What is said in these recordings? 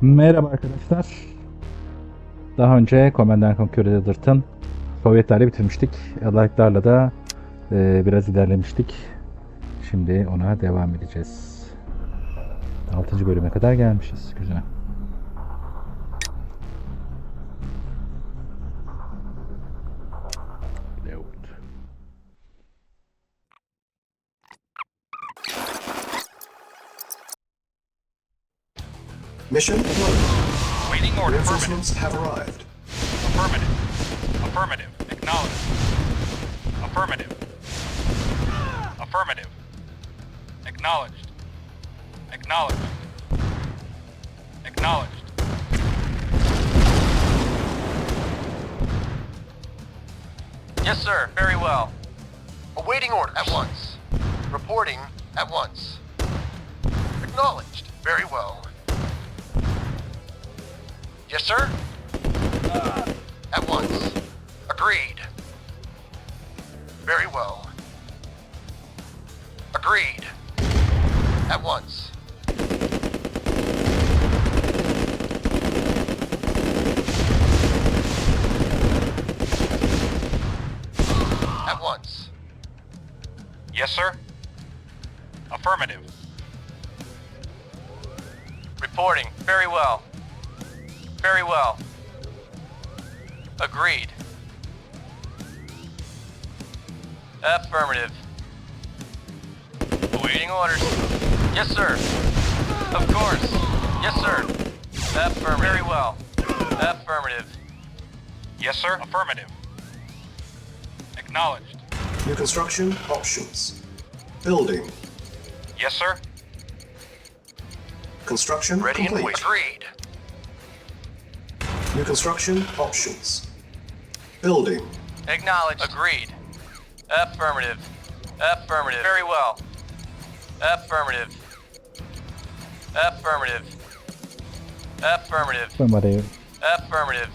Merhaba arkadaşlar. Daha önce Command and Conquer Dirt'ın Sovyetlerle bitirmiştik. Alaklarla da biraz ilerlemiştik. Şimdi ona devam edeceğiz. 6. bölüme kadar gelmişiz. Güzel. Mission loaded. Waiting order. Reinforcements have arrived. Affirmative. Affirmative. Acknowledged. Affirmative. Affirmative. Acknowledged. Acknowledged. Acknowledged. Yes, sir. Very well. Awaiting order at once. Reporting at once. Acknowledged. Very well. Yes, sir? At once. Agreed. Very well. Agreed. At once. At once. Yes, sir. Affirmative. Reporting. Very well. Very well. Agreed. Affirmative. Awaiting orders. Yes, sir. Of course. Yes, sir. Affirmative. Very well. Affirmative. Yes, sir. Affirmative. Acknowledged. New construction options. Building. Yes, sir. Construction Ready and complete. wait. Agreed. New construction options. Building. Acknowledged. Agreed. Affirmative. Affirmative. Very well. Affirmative. Affirmative. Affirmative. Affirmative. Affirmative.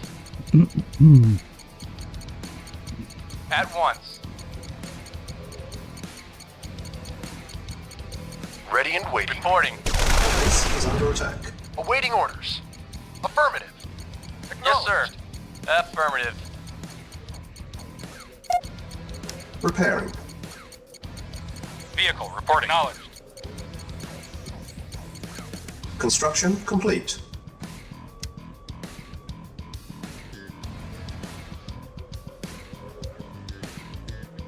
At once. Ready and waiting. Reporting. Base is under attack. Awaiting orders. Affirmative. Yes, sir. Acknowledged. Affirmative. Repairing. Vehicle reporting. Acknowledged. Construction complete.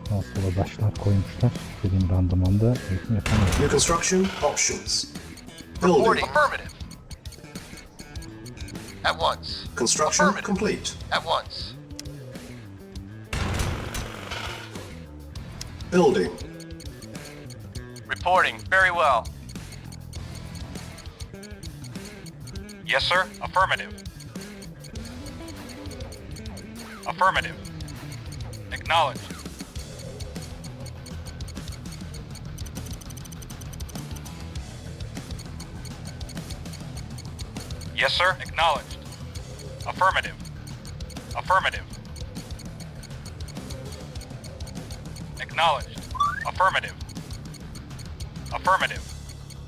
Daha sonra başlar koymuşlar. Dediğim randımanda eğitim yapamıyorum. New construction options. Building. Reporting. Affirmative. At once. Construction Affirmative. complete. At once. Building. Reporting. Very well. Yes, sir. Affirmative. Affirmative. Acknowledged. Yes, sir. Acknowledged. Affirmative. Affirmative. Acknowledged. Affirmative. Affirmative.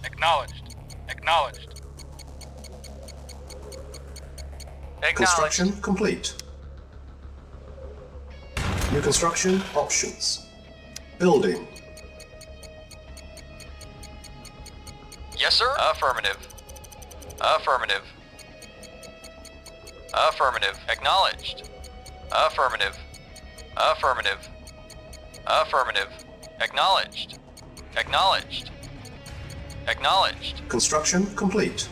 Acknowledged. Acknowledged. Construction complete. New construction options. Building. Yes, sir? Affirmative. Affirmative. Affirmative. Acknowledged. Affirmative. Affirmative. Affirmative. Acknowledged. Acknowledged. Acknowledged. Construction complete.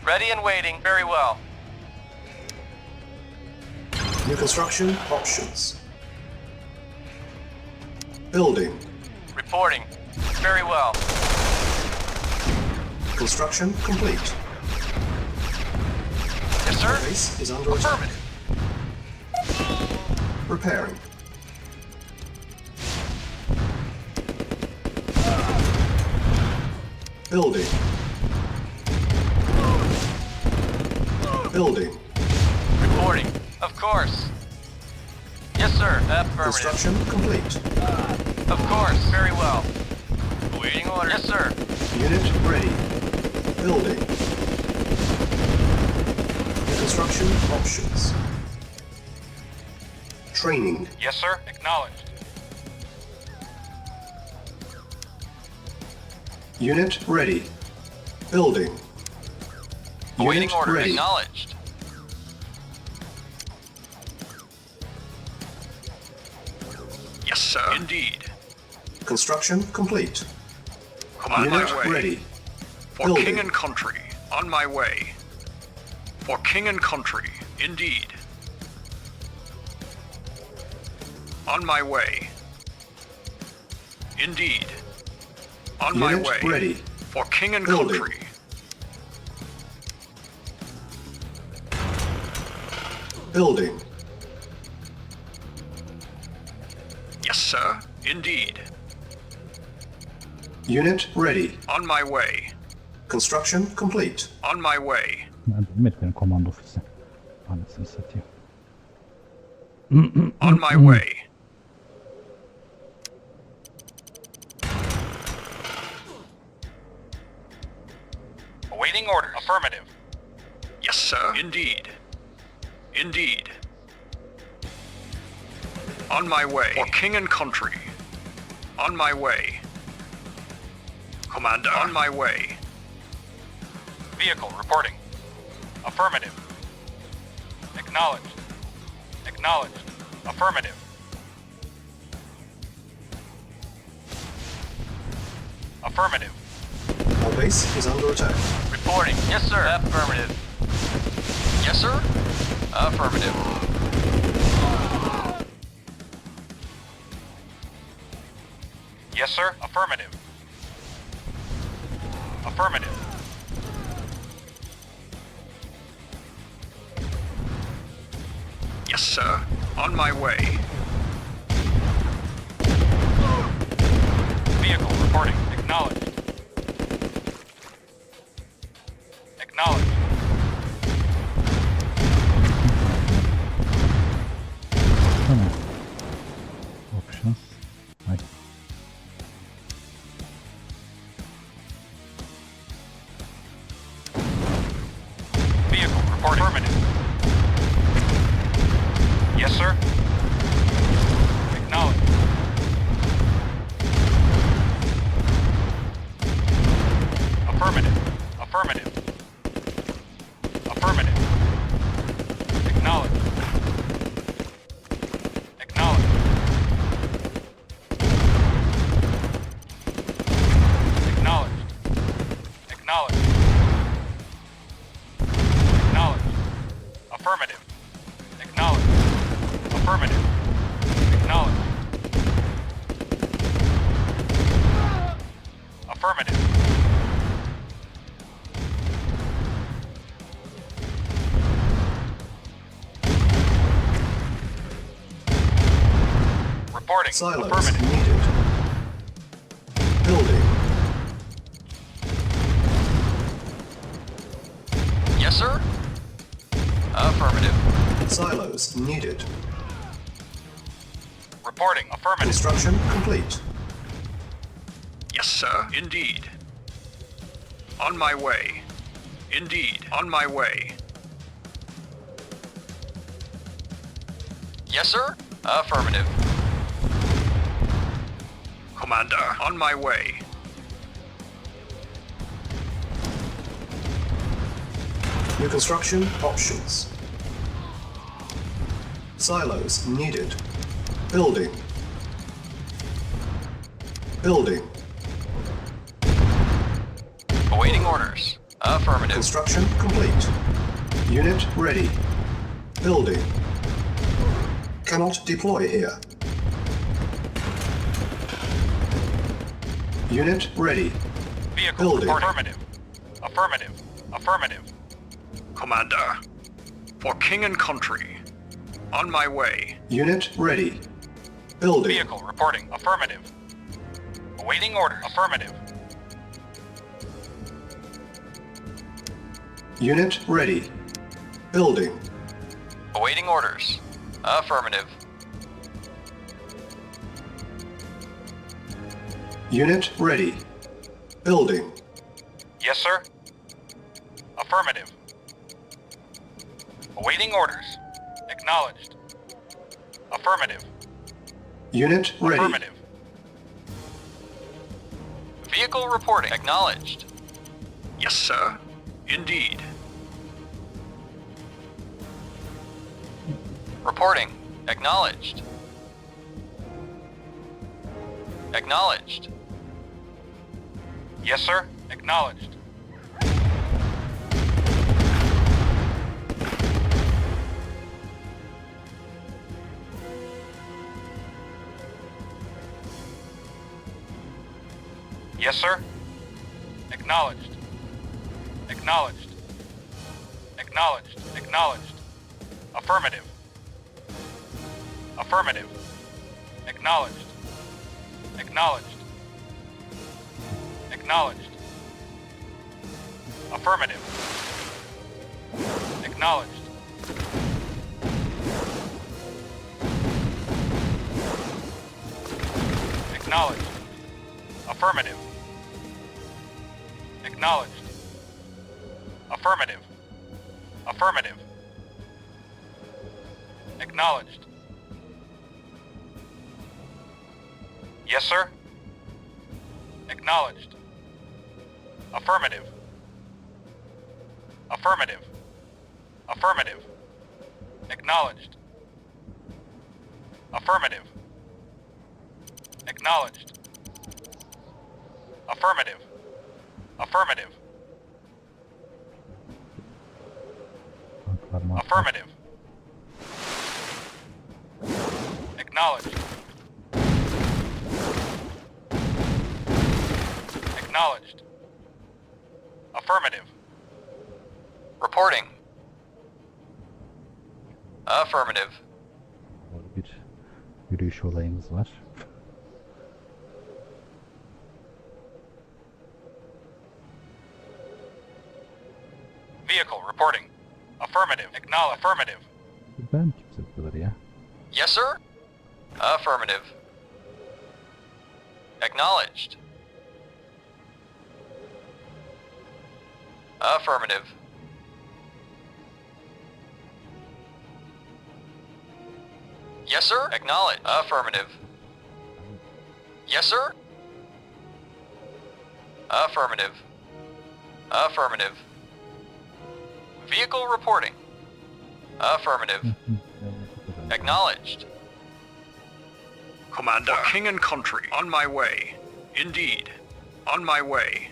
Ready and waiting. Very well. New construction options. Building. Reporting. Very well. Construction complete. Yes, sir? Base is under attack. Affirmative. Repairing. Building. Building. Reporting. Of course. Yes, sir. Affirmative. Construction complete. Of course. Very well. Awaiting orders. Yes, sir. Unit ready. Building. Construction options. Training. Yes, sir. Acknowledged. Unit ready. Building. Awaiting Unit orders. ready. Acknowledged. Yes, sir. Indeed. Construction complete. On Unit my way. ready. For Building. king and country. On my way. For king and country. Indeed. On my way. Indeed. On my Unit way. ready. For king and Building. country. Building. Yes, sir. Indeed. Unit ready. On my way. Construction complete. On my way. Ben benim komando ofisi. Anasını satayım. On my way. Awaiting orders. Affirmative. Yes, sir. Indeed. Indeed. On my way. For king and country. On my way. Commander. On my way. Vehicle reporting. Affirmative. Acknowledged. Acknowledged. Affirmative. Affirmative. Our base is under attack. Reporting. Yes, sir. Affirmative. Yes, sir. Affirmative. Yes, sir. Affirmative. Affirmative. Yes, sir. On my way. Vehicle reporting. Acknowledged. Acknowledged. Tamam. Options. Haydi. Vehicle reporting. Affirmative. Yes, sir. Acknowledged. Affirmative. Affirmative. Affirmative. Acknowledged. Acknowledged. Acknowledged. Acknowledged. Acknowledged. Affirmative. Acknowledged. Affirmative. Acknowledged. Affirmative. Reporting. Silos Affirmative. needed. Building. Yes, sir. Affirmative. Silos needed. Reporting. Affirmative. Construction complete. Yes, sir. Indeed. On my way. Indeed. On my way. Yes, sir. Affirmative. Commander. On my way. New construction options. Silos needed. Building. Building. Awaiting orders. Affirmative. Construction complete. Unit ready. Building. Cannot deploy here. Unit ready. Vehicle Building. report. Affirmative. Affirmative. Affirmative. Commander. For king and country. On my way. Unit ready. Building. Vehicle reporting. Affirmative. Awaiting orders. Affirmative. Unit ready. Building. Awaiting orders. Affirmative. Unit ready. Building. Yes, sir. Affirmative. Awaiting orders. Acknowledged. Affirmative. Unit ready. Affirmative. Vehicle reporting. Acknowledged. Yes, sir. Indeed. Reporting. Acknowledged. Acknowledged. Yes, sir. Acknowledged. Yes, sir. Acknowledged. Acknowledged. Acknowledged. Acknowledged. Affirmative. Affirmative. Acknowledged. Acknowledged. Acknowledged. Affirmative. Acknowledged. Acknowledged. Affirmative. Acknowledged. Affirmative. Affirmative. Acknowledged. Yes, sir. Acknowledged. Affirmative. Affirmative. Affirmative. Acknowledged. Affirmative. Acknowledged. Affirmative. Affirmative. Affirmative. Acknowledged. Acknowledged. Affirmative. Reporting. Affirmative. Bir yürüyüş olayımız var. Vehicle reporting. Affirmative. Acknowledge. Affirmative. Ben kimse bu kadar ya. Yes, sir. Affirmative. Acknowledged. Affirmative. Yes, sir. Acknowledge. Affirmative. Yes, sir. Affirmative. Affirmative. Vehicle reporting. Affirmative. Acknowledged. Commander. For king and country. On my way. Indeed. On my way.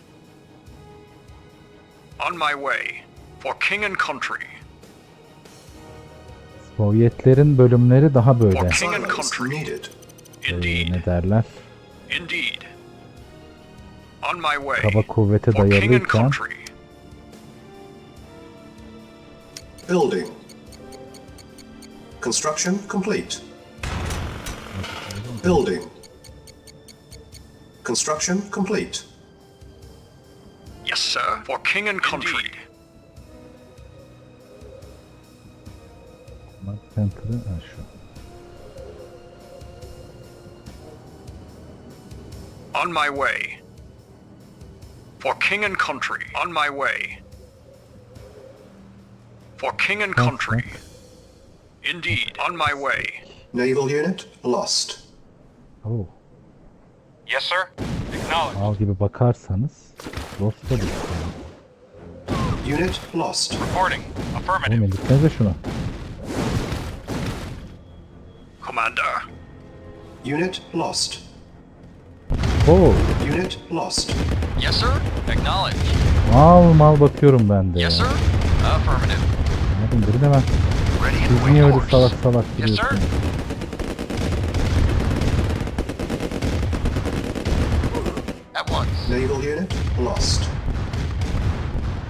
On my way. For king and country. Sovyetlerin bölümleri daha For böyle. king and Silence country. needed. Indeed. Ne derler? Indeed. On my way. Kaba kuvvete For king and dayalıyken country. Building. Construction complete. Building. Construction complete. Yes, sir. For king and country. Center'ı şu. On my way. For king and country. On my way. For king and country. Indeed. On my way. Naval unit lost. Oo, Yes, sir. Acknowledged. mal gibi bakarsanız Lost'a düştü. Unit lost. Reporting. Oğlum Affirmative. elitmeze şunu. Commander. Unit lost. Oo, Unit lost. Yes, sir. Acknowledged. mal bakıyorum ben de. Yes, sir. Affirmative. Anladın birine ben. Ready and Siz waiting niye öyle orders. salak salak Yes, sir. duruyorsunuz? At once. Naval unit lost.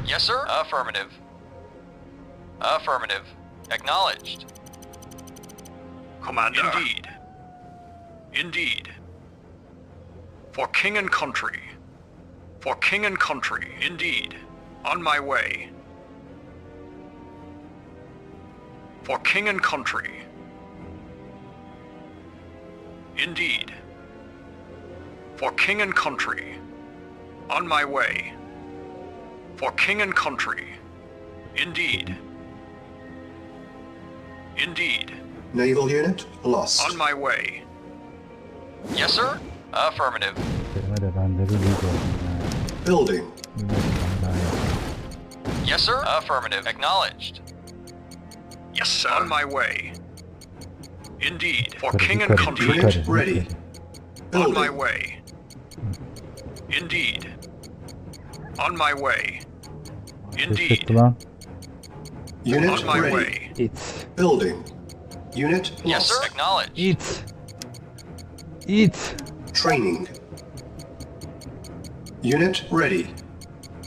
Yes, sir. Affirmative. Affirmative. Acknowledged. Commander. Indeed. Indeed. For king and country. For king and country. Indeed. On my way. For king and country. Indeed. For king and country. On my way. For king and country. Indeed. Indeed. Naval unit lost. On my way. Yes, sir? Affirmative. Kelime de ben de bir bilgi oldum ya. Building. Bir dakika daha yap. Yes, sir? Affirmative. Acknowledged. Yes, sir. On my way. Indeed. For Yukarı, king and yukarı, country. Unit yukarı, ready. yukarı. On my Building. way. Indeed. On my way. Ses Indeed. çıktı lan. Unit On my ready. way. It. Building. Unit Yes, sir? lost. Acknowledged. It. It. Training. Unit ready.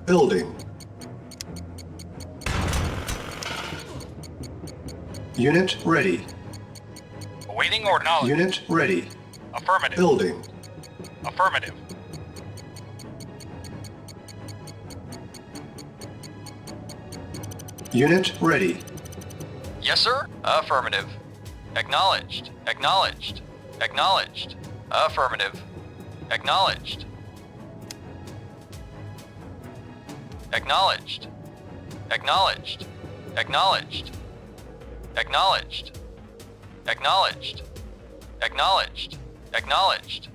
Building. Unit ready. Awaiting order. Unit ready. Affirmative. Building. Affirmative. Unit ready. Yes, sir? Affirmative. Acknowledged. Acknowledged. Acknowledged. Affirmative. Acknowledged. Acknowledged. Acknowledged. Acknowledged. Acknowledged. Acknowledged. Acknowledged. Acknowledged.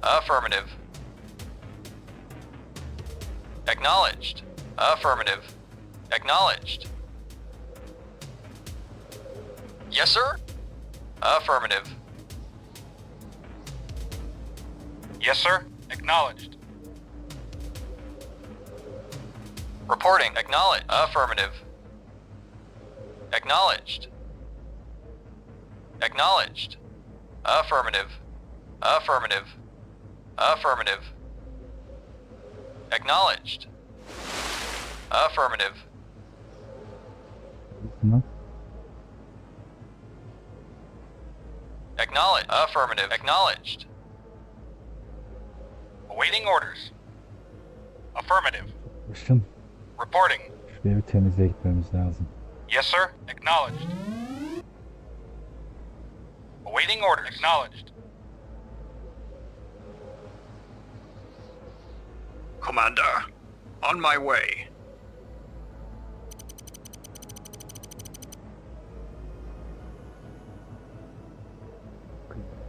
Affirmative. Acknowledged. Affirmative. Acknowledged. Yes, sir? Affirmative. Yes, sir. Acknowledged. Reporting. Acknowledged. Affirmative. Acknowledged. Acknowledged. Affirmative. Affirmative. Affirmative. Acknowledged. Affirmative. Nasıl? Acknowledged. Affirmative. Acknowledged. Awaiting orders. Affirmative. Işın. Reporting. Şuraya bir temizliğe gitmemiz lazım. Yes, sir. Acknowledged. Awaiting orders. Acknowledged. Commander. On my way.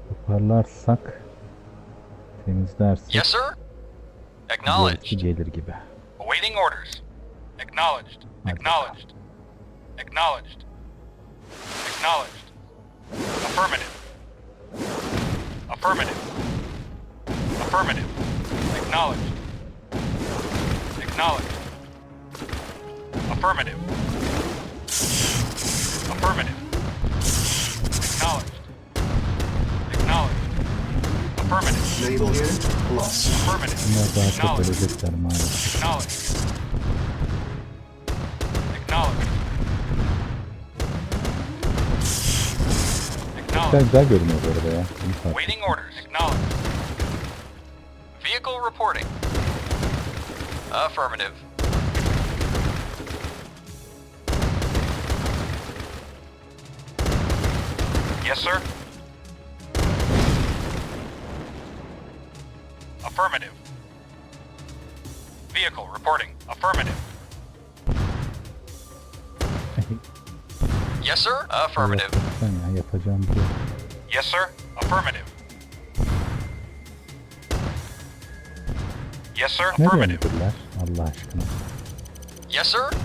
Toparlarsak, temizlersek Yes, sir. belki Acknowledged. gelir gibi. Awaiting orders. Acknowledged. Acknowledged. Acknowledged. Acknowledged. Affirmative. Affirmative. Affirmative. Acknowledged. Acknowledged. Affirmative. Affirmative. Acknowledged. Acknowledged. Affirmative. Naval unit lost. Affirmative. Bunlar daha çok Acknowledged. ölecekler maalesef. Acknowledged. Acknowledged. Güzel Acknowledged. güzel görünüyor bu arada ya. İyi fark. Waiting orders. Acknowledged. Vehicle reporting. Affirmative. Yes, sir. Affirmative. Vehicle reporting. Affirmative. Yes, sir. Affirmative. Yapacaksan ya, yapacağım bir şey. Yes, sir. Affirmative. Yes, sir. Nereye Affirmative. müdürler? Allah aşkına. Yes, sir.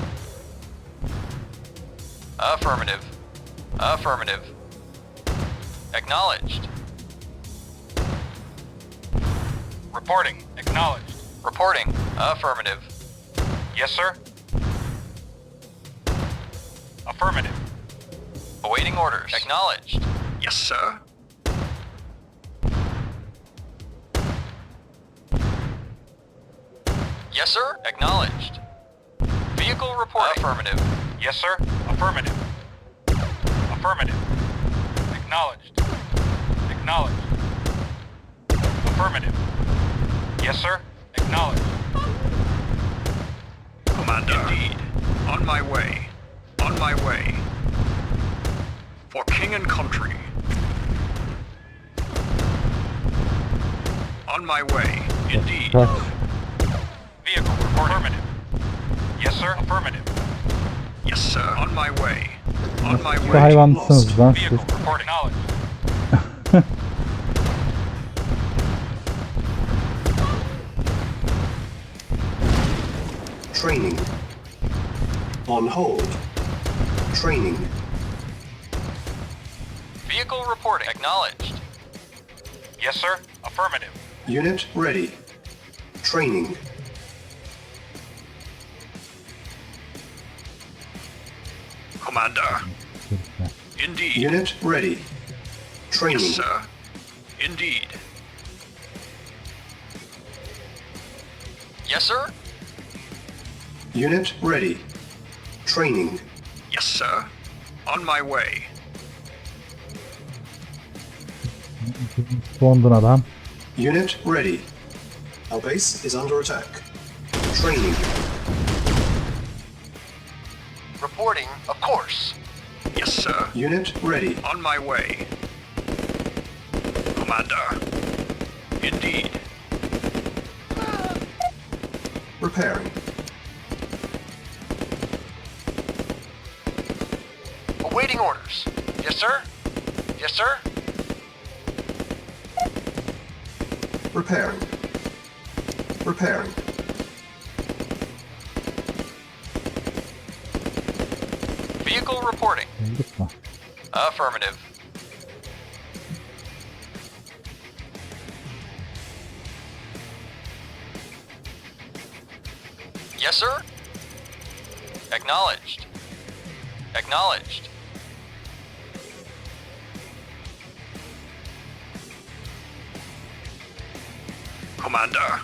Affirmative. Affirmative. Acknowledged. Reporting. Acknowledged. Reporting. Affirmative. Yes, sir. Affirmative. Awaiting orders. Acknowledged. Yes, sir. Yes, sir. Acknowledged. Vehicle reporting. Affirmative. Yes, sir. Affirmative. Affirmative. Acknowledged. Acknowledged. Affirmative. Yes, sir. Acknowledged. Commander. Indeed. On my way. On my way. For king and country. On my way. Indeed. Kaç. Vehicle report. Affirmative. Yes, sir. Affirmative. Yes, sir. On my way. On my Şu way. hayvanlısınız lan siz. Vehicle reporting. Knowledge. Training. On hold. Training. Vehicle reporting. Acknowledged. Yes, sir. Affirmative. Unit ready. Training. Commander. Indeed. Unit ready. Training. Yes, sir. Indeed. Yes, sir. Unit ready. Training. Yes, sir. On my way. Dondun adam. Unit ready. Our base is under attack. Training. Reporting, of course. Yes, sir. Unit ready. On my way. Commander. Indeed. Repairing. Awaiting orders. Yes, sir. Yes, sir. Repairing. Repairing. Vehicle reporting. Olduk mu? Affirmative. Yes, sir. Acknowledged. Acknowledged. Commander.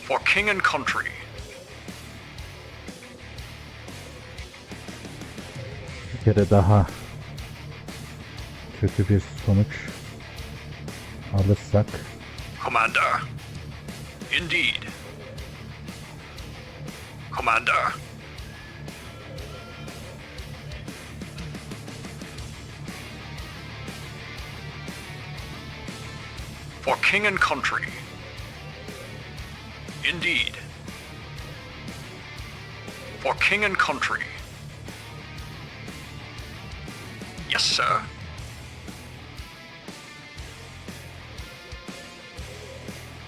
For king and country. Bir kere daha kötü bir sonuç alırsak Commander. Indeed. Commander. For king and country. Indeed. For king and country. Yes, sir.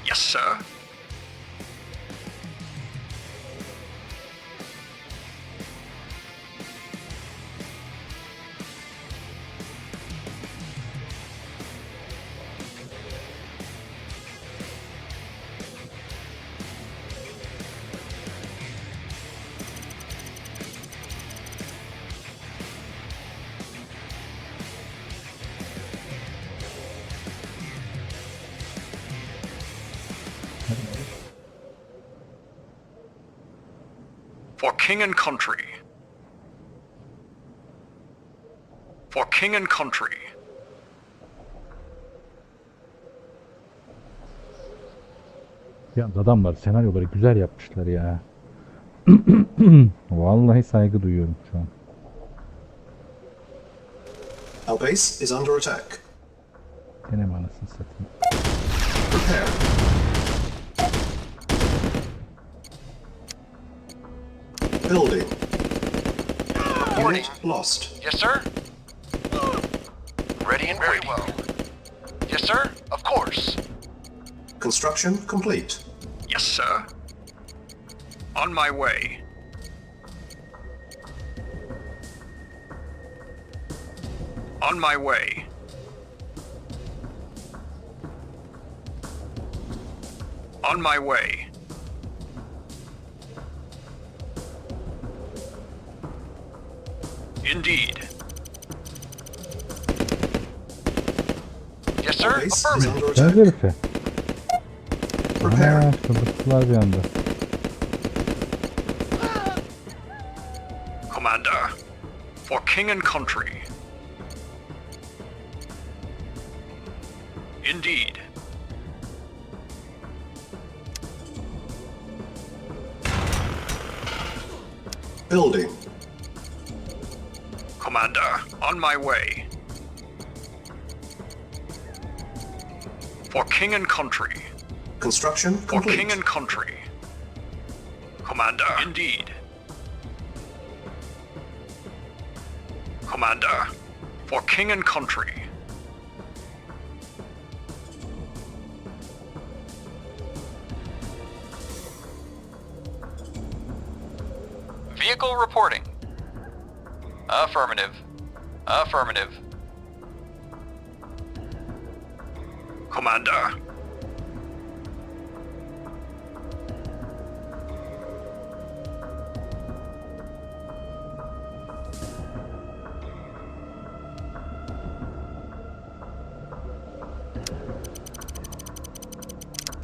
Yes, sir. For king and country. For king and country. ya adamlar senaryoları güzel yapmışlar ya. Vallahi saygı duyuyorum şu an. Our base is under attack. Gene mi anasını satayım? Prepare. Building. Unit lost. Yes, sir. Ready and very well. Yes, sir. Of course. Construction complete. Yes, sir. On my way. On my way. On my way. Indeed. Yes, Our sir. base is Affirmative. under Güzel attack. herife. Prepare. Aa, çıldırttılar bir anda. Commander. For king and country. Indeed. Building. Commander, on my way. For king and country. Construction For complete. king and country. Commander, indeed. Commander, for king and country. Vehicle reporting. Affirmative. Affirmative. Commander.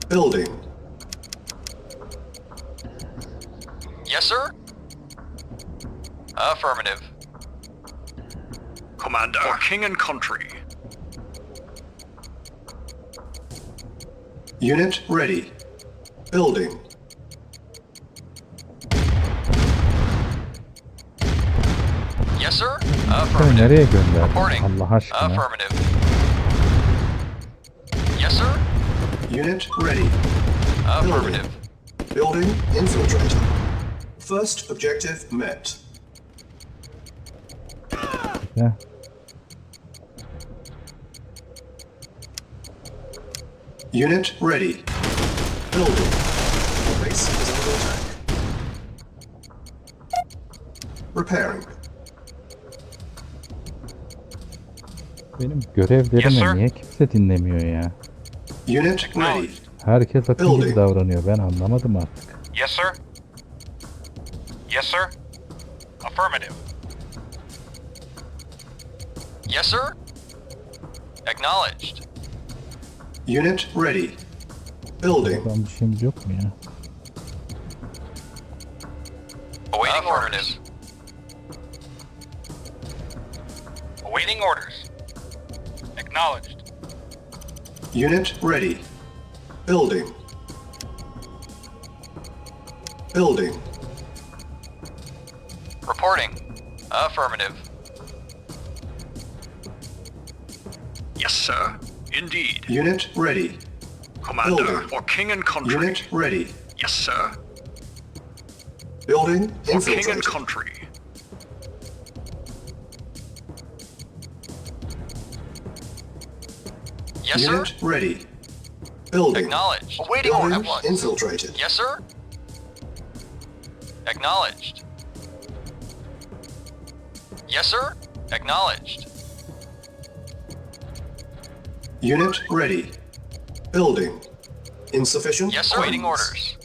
Building. Yes, sir? Affirmative. Commander, for king and country. Unit ready. Building. Yes, sir? Sen Affirmative. nereye gönderdin Reporting. Allah aşkına? Affirmative. Yes, sir? Unit ready. Affirmative. Building infiltrator. First objective met. Ya, Unit ready. Building. Base is under attack. Repairing. benim Yes, görevlerimi sir. niye kimse dinlemiyor ya? Unit ready. Herkes akıl gibi Building. davranıyor. Ben anlamadım artık. Yes, sir? Yes, sir? Affirmative. Yes, sir? Acknowledged. Unit ready. Building. Ben bir şeyimiz yok mu ya? Awaiting orders. Awaiting orders. Acknowledged. Unit ready. Building. Building. Reporting. Affirmative. Yes, sir. Indeed. Unit ready. Commander, Building. for king and country. Unit ready. Yes, sir. Building For king and infiltrator. country. Yes, sir? Unit ready. Building. Acknowledged. Awaiting Building orders. infiltrated. Yes, sir? Acknowledged. Yes, sir? Acknowledged. Unit ready. Building. Insufficient Yes, sir? Awaiting funds. orders.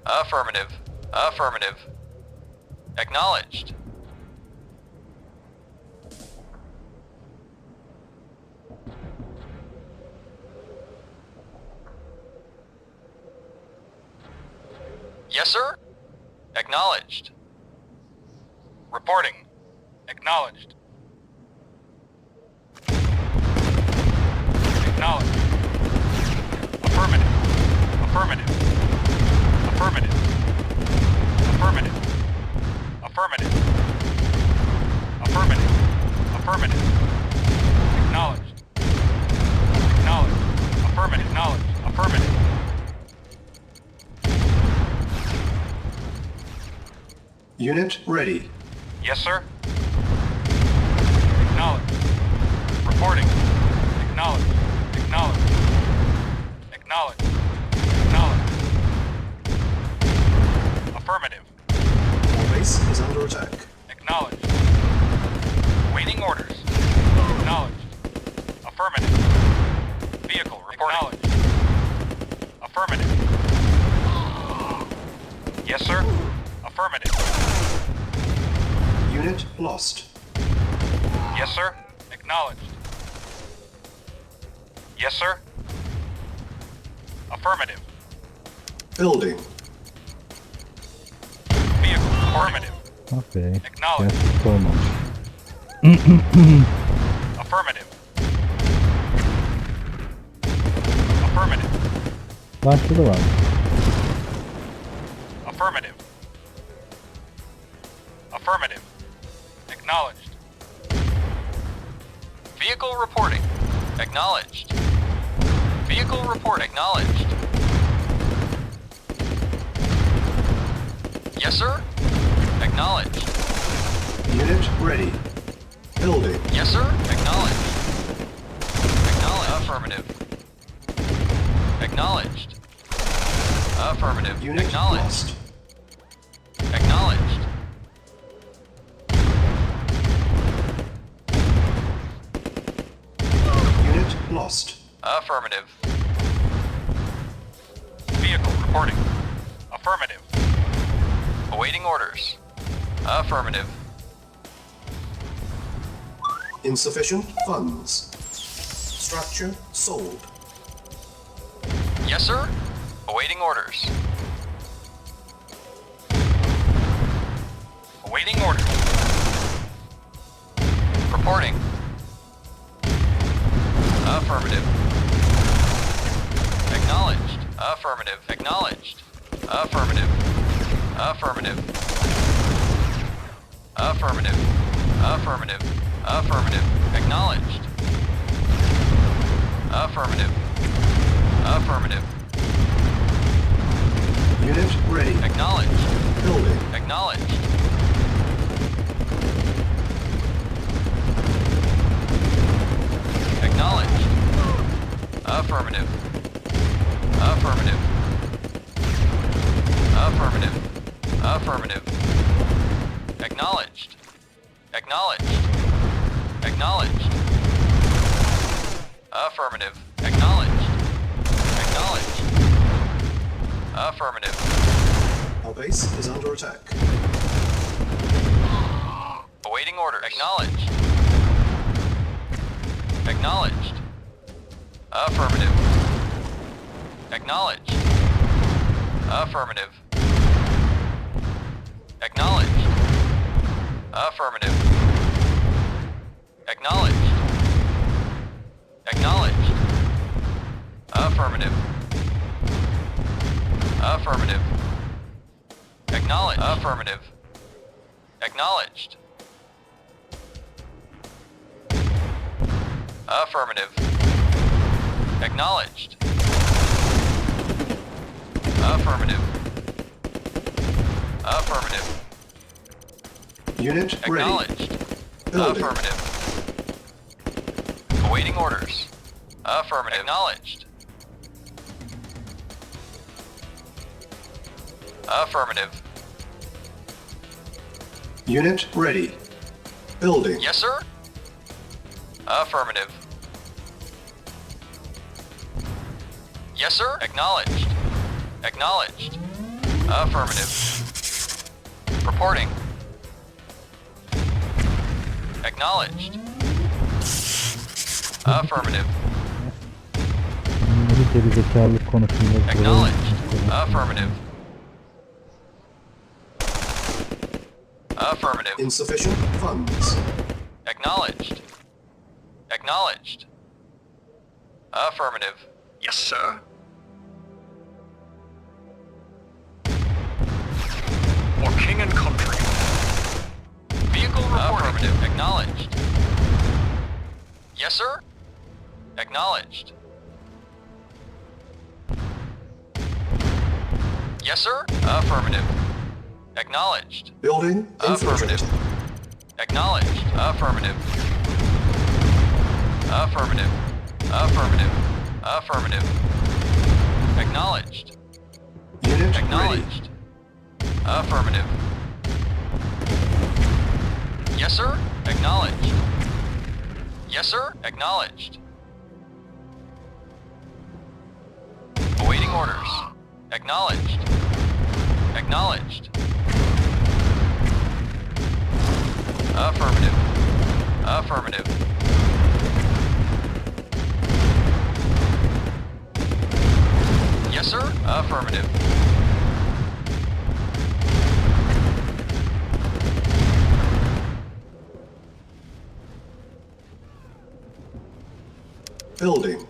Affirmative. Affirmative. Acknowledged. Yes, sir? Acknowledged. Reporting. Acknowledged. Acknowledged. Affirmative. Affirmative. Affirmative. Affirmative. Affirmative. Affirmative. Affirmative. Acknowledged. Acknowledged. Affirmative. Acknowledged. Affirmative. Unit ready. Yes, sir. Acknowledged. Reporting. Acknowledged. Acknowledged. Acknowledged. Acknowledged. Affirmative. Our base is under attack. Acknowledged. Waiting orders. Acknowledged. Affirmative. Vehicle report. Acknowledged. Affirmative. Yes, sir. Affirmative. Unit lost. Yes, sir. Acknowledged. Yes, sir. Affirmative. Building. Vehicle affirmative. Ah be. Acknowledged. Gerçekten olmamış. Affirmative. Affirmative. Başladı var. Affirmative. Affirmative. Acknowledged. Vehicle reporting. Acknowledged. Vehicle report acknowledged. Yes, sir. Acknowledged. Unit ready. Building. Yes, sir. Acknowledged. Acknowledged. Affirmative. Acknowledged. Affirmative. Unit Acknowledged. lost. Acknowledged. Unit lost. Affirmative. Vehicle reporting. Affirmative. Awaiting orders. Affirmative. Insufficient funds. Structure sold. Yes, sir. Awaiting orders. Awaiting orders. Reporting. Affirmative. Acknowledged. Affirmative. Acknowledged. Affirmative. Affirmative. Affirmative. Affirmative. Affirmative. Acknowledged. Affirmative. Affirmative. Unit ready. Acknowledged. Building. Acknowledged. Acknowledged. Affirmative. Affirmative. Affirmative. Affirmative. Acknowledged. Acknowledged. Acknowledged. Affirmative. Acknowledged. Acknowledged. Affirmative. Our base is under attack. Awaiting order. Acknowledged. Acknowledged. Affirmative. Acknowledged. Affirmative. Acknowledged. Affirmative. Acknowledged. Acknowledged. Affirmative. Affirmative. Acknowledged. Affirmative. Acknowledged. Affirmative. Acknowledged. Affirmative. Affirmative. Unit ready. Acknowledged. Building. Affirmative. Awaiting orders. Affirmative. Acknowledged. Affirmative. Unit ready. Building. Yes, sir. Affirmative. Yes, sir. Acknowledged. Acknowledged. Affirmative. Reporting. Acknowledged. Affirmative. Bunları gerizekalı konusunda Acknowledged. Affirmative. Affirmative. Insufficient funds. Acknowledged. Acknowledged. Affirmative. Yes, sir. For king and country. Vehicle reporting. Affirmative. Acknowledged. Yes, sir. Acknowledged. Yes, sir. Affirmative. Acknowledged. Building Affirmative. infiltrated. Acknowledged. Affirmative. Affirmative. Affirmative. Affirmative. Acknowledged. Unit ready. Acknowledged. Affirmative. Yes, sir. Acknowledged. Yes, sir. Acknowledged. Awaiting orders. Acknowledged. Acknowledged. Affirmative. Affirmative. Yes, sir. Affirmative. Building.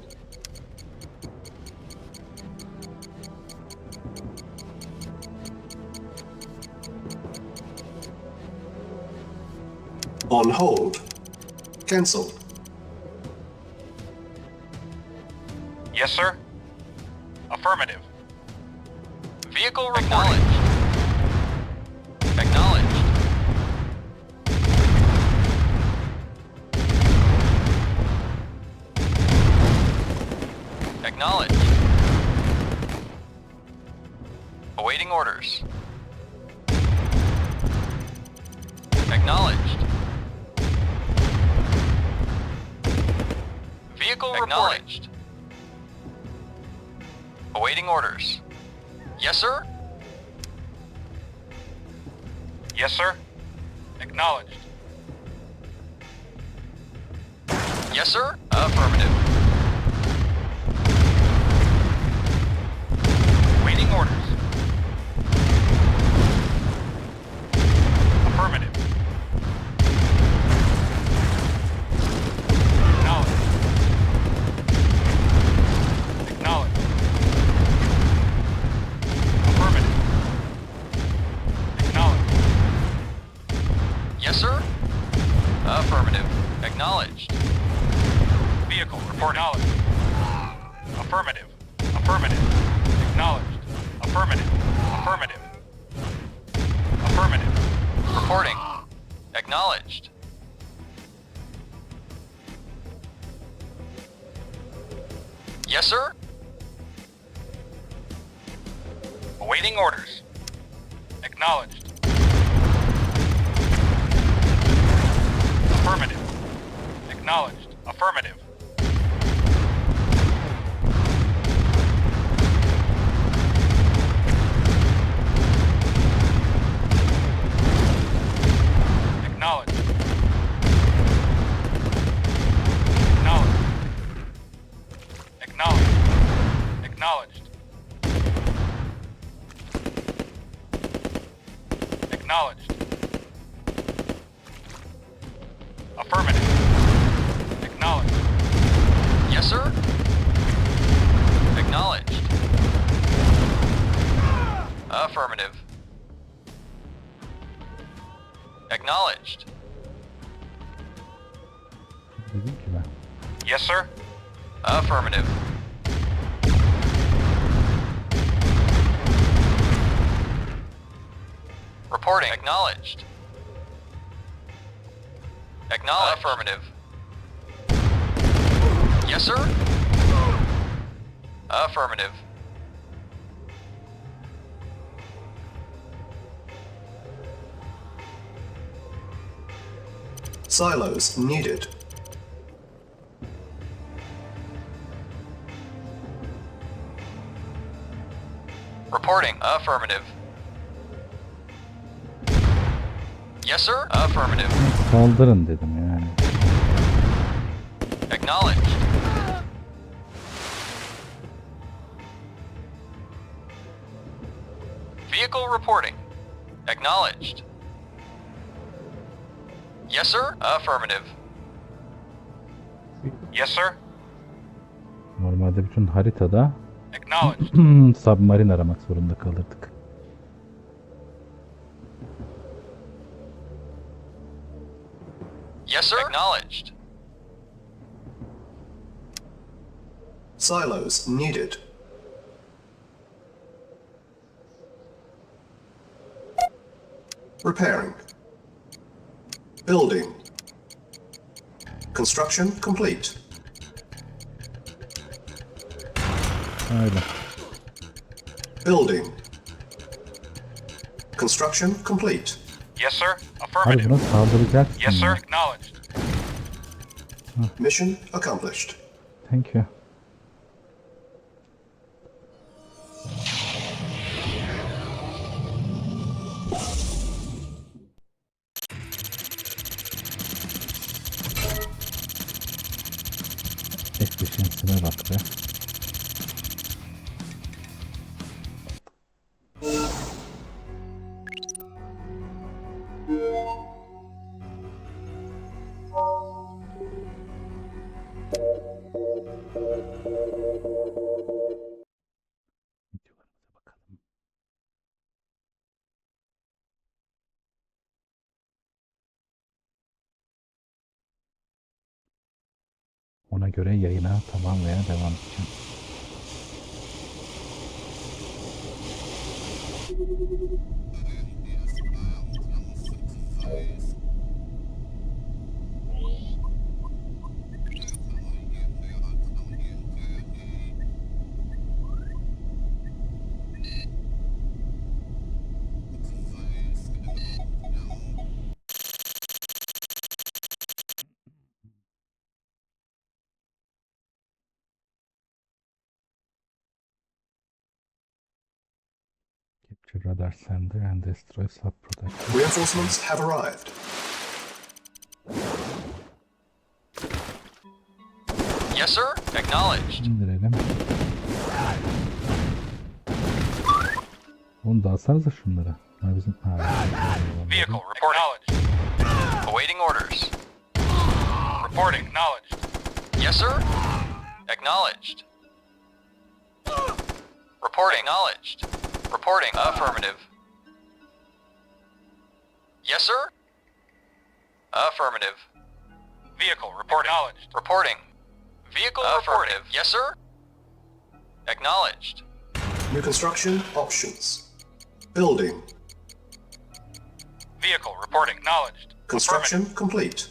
On hold. Cancel. Yes, sir. Affirmative. Vehicle reporting. Acknowledged. Acknowledged. Awaiting orders. Acknowledged. Vehicle acknowledged. Awaiting orders. Yes, sir? Yes, sir. Acknowledged. Yes, sir? Affirmative. Waiting orders. Affirmative. Acknowledged. Acknowledged. Affirmative. Acknowledged. Yes, sir? Affirmative. Acknowledged. Vehicle report knowledge. Affirmative. Affirmative. Acknowledged. Affirmative. Affirmative. Affirmative. Reporting. Acknowledged. Yes, sir? Awaiting orders. Acknowledged. Affirmative. Acknowledged. Affirmative. Acknowledged. Acknowledged. Acknowledged. Acknowledged. Acknowledged. Affirmative. Acknowledged. Yes, sir? Acknowledged. Affirmative. Acknowledged. Dedim ki ben. Yes, sir. Affirmative. Reporting. Acknowledged. Acknowledged. Affirmative. Yes, sir? Affirmative. Silos needed. Reporting. Affirmative. Yes, sir? Affirmative. Saldırın dedim yani. Acknowledged. Vehicle reporting. Acknowledged. Yes, sir? Affirmative. Yes, sir. Normalde bütün haritada Acknowledged. submarine aramak zorunda kalırdık. Yes, sir? Acknowledged. Silos needed. Repairing. Building. Construction complete. Öyle. Building. Construction complete. Yes, sir. Abi Affirmative. buna saldıracaksın Yes, sir. ya. Acknowledged. Mission accomplished. Thank you. Efficiency'ne bak be. Videolarımıza bakalım. Ona göre yayına tamam veya devam edeceğim. Capture radar sender and destroy sub-product. Reinforcements have arrived. Yes, sir. Acknowledged. İndirelim. Onu da alsanıza şunları. Ha, bizim... Vehicle reporting. Acknowledged. Awaiting orders. Reporting. Acknowledged. Yes, sir. Acknowledged. Reporting. Acknowledged. Reporting. Affirmative. Yes, sir. Affirmative. Vehicle reporting. Acknowledged. Reporting. Vehicle affirmative. Yes, sir. Acknowledged. New construction options. Building. Vehicle reporting. Acknowledged. Construction complete.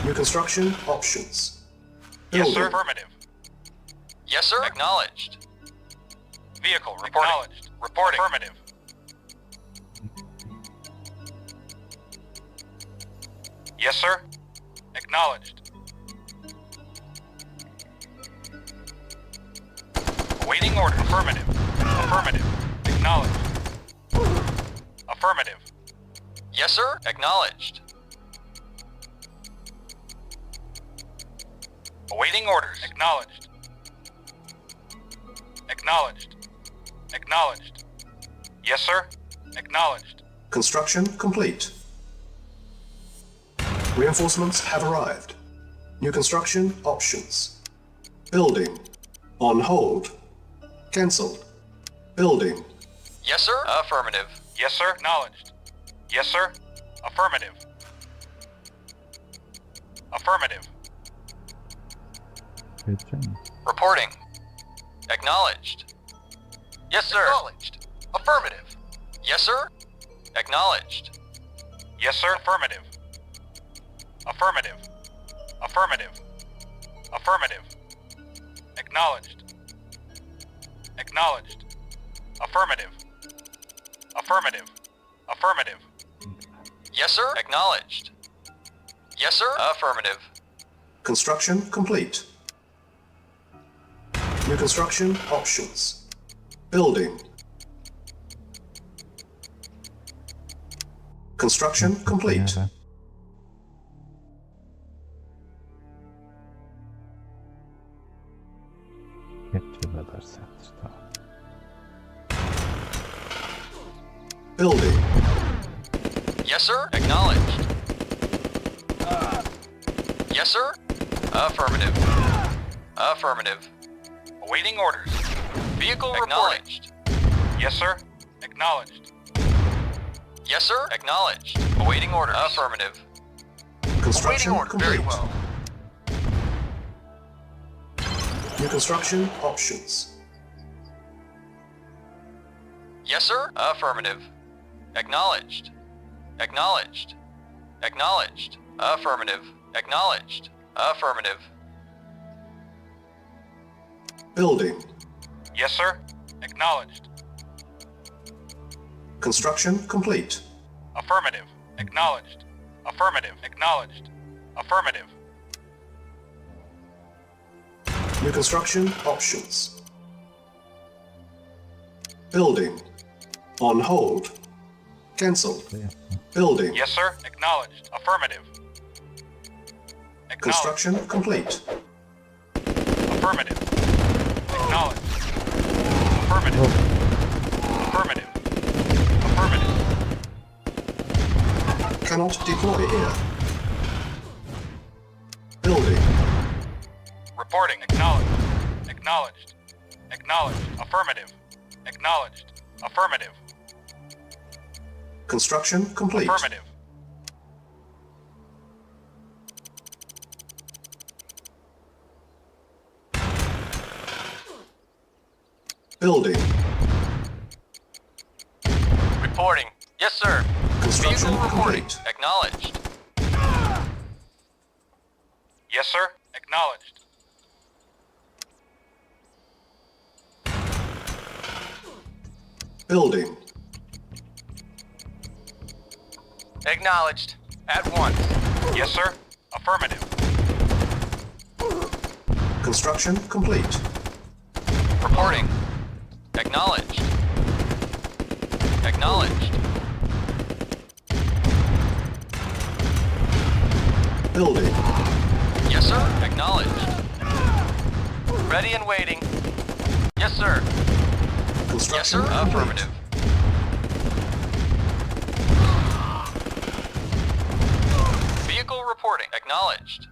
New construction options. Yes, sir. Building. Affirmative. Yes, sir. Acknowledged. Vehicle reporting. Acknowledged. Reporting. Affirmative. Yes, sir. Acknowledged. Awaiting order. Affirmative. Affirmative. Acknowledged. Affirmative. Yes, sir. Acknowledged. Awaiting orders. Acknowledged. Acknowledged. Acknowledged. Yes, sir. Acknowledged. Construction complete. Reinforcements have arrived. New construction options. Building. On hold. Cancelled. Building. Yes, sir. Affirmative. Yes, sir. Acknowledged. Yes, sir. Affirmative. Affirmative. Geçen. Reporting. Acknowledged. Yes, sir. Acknowledged. Affirmative. Yes, sir. Acknowledged. Yes, sir. Affirmative. Affirmative. Affirmative. Affirmative. Acknowledged. Acknowledged. Affirmative. Affirmative. Affirmative. Yes, sir. Acknowledged. Yes, sir. Affirmative. Construction complete. New construction options. Building. Construction complete. Nereden? Capture radar sender. Tamam. Building. Yes, sir. Acknowledged. Yes, sir. Affirmative. Affirmative. Awaiting orders. Vehicle acknowledged. Yes, sir. Acknowledged. Yes, sir. Acknowledged. Awaiting orders. Affirmative. Construction Awaiting order. Very complete. well. New construction options. Yes, sir. Affirmative. Acknowledged. Acknowledged. Acknowledged. Affirmative. Acknowledged. Affirmative. Building. Yes, sir. Acknowledged. Construction complete. Affirmative. Acknowledged. Affirmative. Acknowledged. Affirmative. New construction options. Building. On hold. Cancelled. Building. Yes, sir. Acknowledged. Affirmative. Acknowledged. Construction complete. Affirmative. Acknowledged. Affirmative. Affirmative. Affirmative. Cannot deploy here. Building. Reporting. Acknowledged. Acknowledged. Acknowledged. Affirmative. Acknowledged. Affirmative. Construction complete. Affirmative. Building. Reporting. Yes, sir. Construction Vehicle reporting. complete. Acknowledged. Yes, sir. Acknowledged. Building. Acknowledged. At once. Yes, sir. Affirmative. Construction complete. Reporting. Acknowledged. Acknowledged. Building. Yes, sir. Acknowledged. Ready and waiting. Yes, sir. Yes, Construction sir. complete. Affirmative. Vehicle reporting. Acknowledged.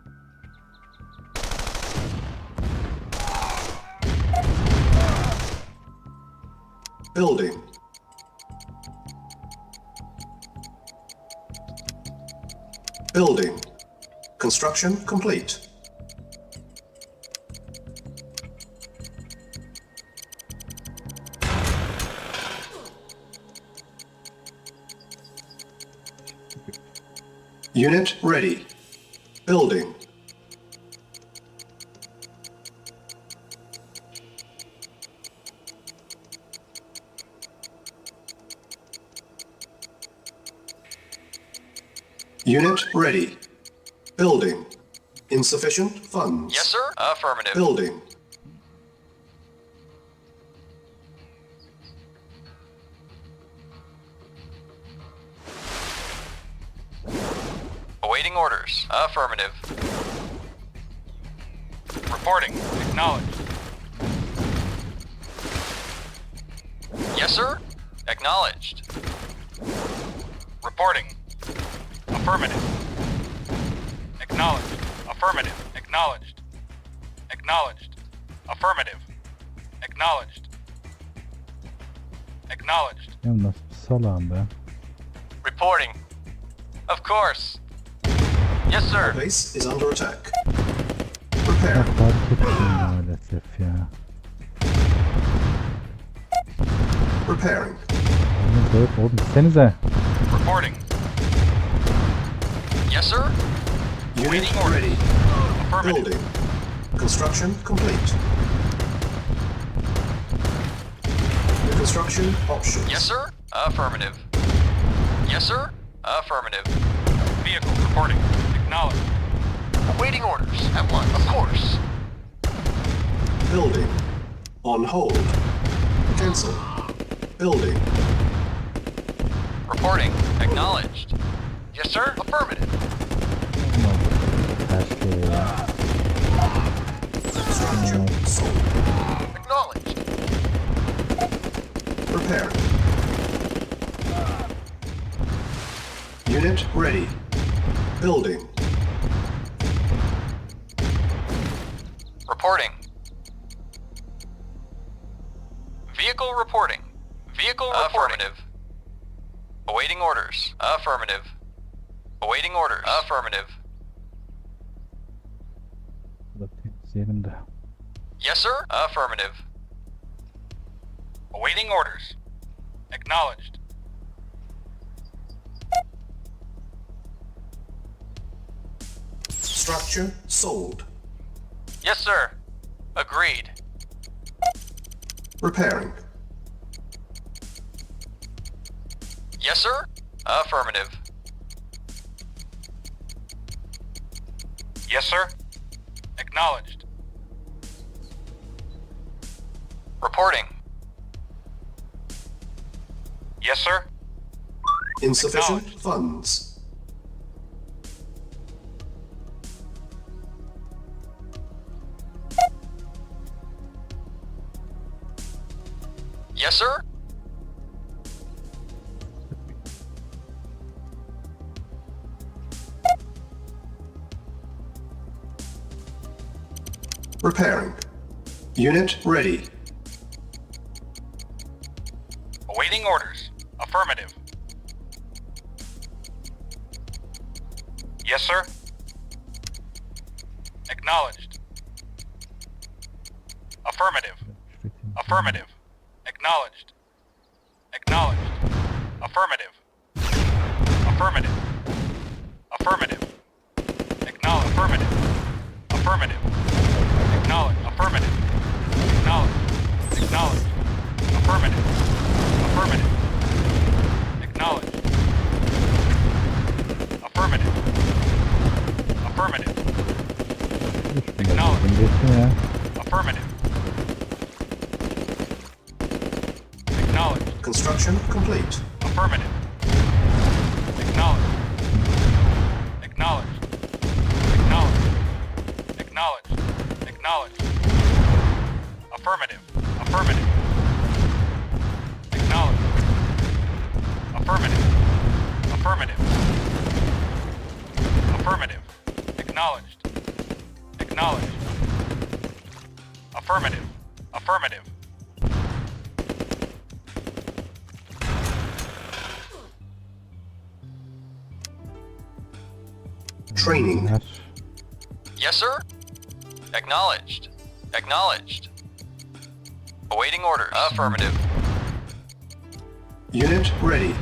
Building. Building. Construction complete. Unit ready. Building. Unit ready. Building. Insufficient funds. Yes, sir. Affirmative. Building. Awaiting orders. Affirmative. Reporting. Acknowledged. Yes, sir. Acknowledged. Reporting. Affirmative. Acknowledged. Affirmative. Acknowledged. Acknowledged. Affirmative. Acknowledged. Acknowledged. Ya nasıl bir salağım ben? Reporting. Of course. Yes, sir. Our base is under attack. Prepare. Ya fark ettim maalesef ya. Preparing. Oğlum gitsenize. Reporting. Yes, sir. Unit Waiting orders. ready. Affirmative. Building. Construction complete. New construction options. Yes, sir. Affirmative. Yes, sir. Affirmative. Vehicle reporting. Acknowledged. Awaiting orders. At one, of course. Building. On hold. Cancel. Building. Reporting. Acknowledged. Yes, sir. Affirmative. Keşke ya. Structure sold. Acknowledged. Prepare. Unit ready. Building. Reporting. Vehicle reporting. Vehicle affirmative. Awaiting orders. Affirmative. Awaiting orders. Affirmative. Burada temizleyelim de. Yes, sir. Affirmative. Awaiting orders. Acknowledged. Structure sold. Yes, sir. Agreed. Repairing. Yes, sir. Affirmative. Yes, sir. Acknowledged. Reporting. Yes, sir. Insufficient Acknowledged. funds. Yes, sir. Repairing. Unit ready. Awaiting orders. Affirmative. Yes, sir. Acknowledged. Affirmative. Affirmative. Acknowledged. Acknowledged. Affirmative. Affirmative. Affirmative. Acknowledge. Affirmative. Affirmative. Acknowledge. Affirmative. Acknowledge. Acknowledge. Affirmative. Affirmative. Acknowledge. Affirmative. Affirmative. Acknowledge. Geçin ya. Affirmative. Construction complete. Affirmative. Acknowledged. Acknowledged. Acknowledged. Acknowledged. Acknowledged. Affirmative. Affirmative. Acknowledged. Affirmative. Affirmative. Affirmative. Acknowledged. Acknowledged. Affirmative. Affirmative. Training. Bunlar Yes, sir. Acknowledged. Acknowledged. Awaiting orders. Affirmative. Unit ready.